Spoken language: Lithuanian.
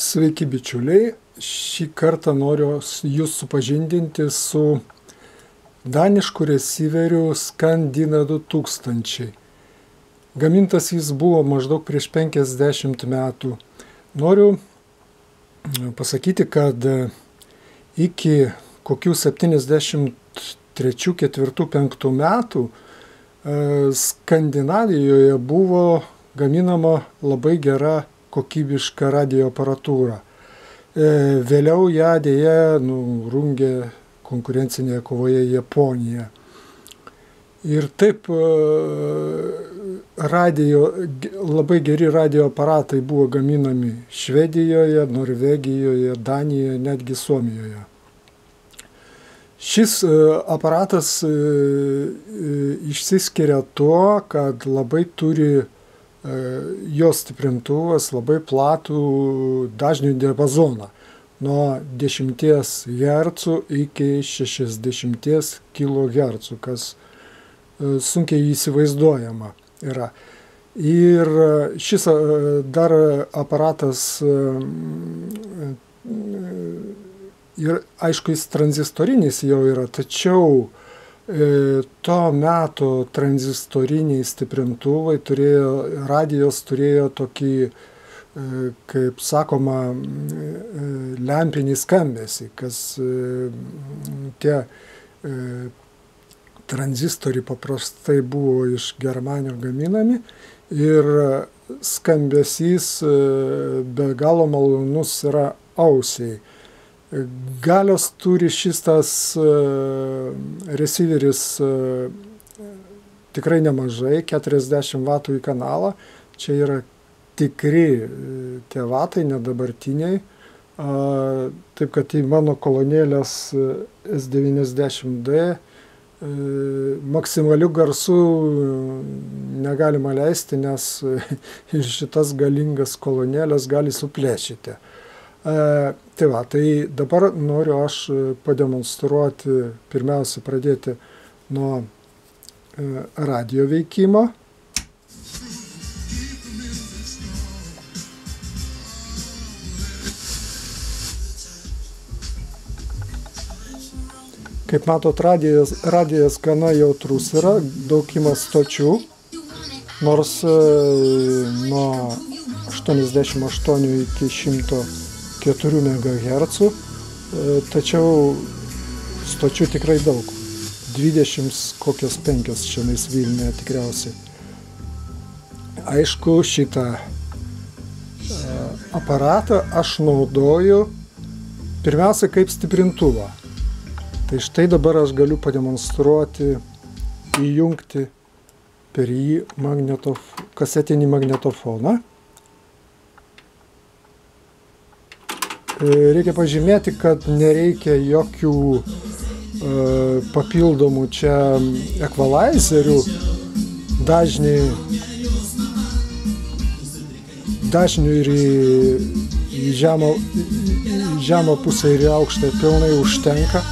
Sveiki bičiuliai, šį kartą noriu jūs supažindinti su danišku receiveriu Skandina 2000. Gamintas jis buvo maždaug prieš 50 metų. Noriu pasakyti, kad iki kokių 73-4-5 metų Skandinavijoje buvo gaminama labai gera kokybiška radio aparatūra. Vėliau ją dėja rungė konkurencinėje kovoje Japonija. Ir taip labai geri radio aparatai buvo gaminami Švedijoje, Norvegijoje, Danijoje, netgi Suomijoje. Šis aparatas išsiskiria tuo, kad labai turi jos stiprintuvas labai platų dažnių diapazoną nuo 10 Hz iki 60 kHz, kas sunkiai įsivaizduojama yra. Ir šis dar aparatas ir aišku jis tranzistorinis jau yra, tačiau to meto tranzistoriniai stiprintuvai radijos turėjo tokį, kaip sakoma, lempinį skambesį, kas tie tranzistoriai paprastai buvo iš Germanijos gaminami ir skambesys be galo malonus yra ausiai. Galios turi šis tas receiveris tikrai nemažai, 40 vatų į kanalą. Čia yra tikri tie vatai, ne dabartiniai. Taip kad į mano kolonėlės S90D maksimaliu garsu negalima leisti, nes ir šitas galingas kolonėlės gali suplėšyti. Tai dabar noriu aš pademonstruoti, pirmiausia pradėti nuo radio veikimo. Kaip matot, radijas gana jautrus yra, daug ima stočių, nors nuo 88 iki 104 MHz, tačiau stočių tikrai daug, 25 šiandien Vilniuje tikriausiai. Aišku, šitą aparatą aš naudoju pirmiausia kaip stiprintuvą. Tai štai dabar aš galiu pademonstruoti, įjungti per jį kasetinį magnetofoną. Reikia pažymėti, kad nereikia jokių papildomų čia ekvalaizerių, dažnių ir į žemą pusę ir į aukštą pilnai užtenka.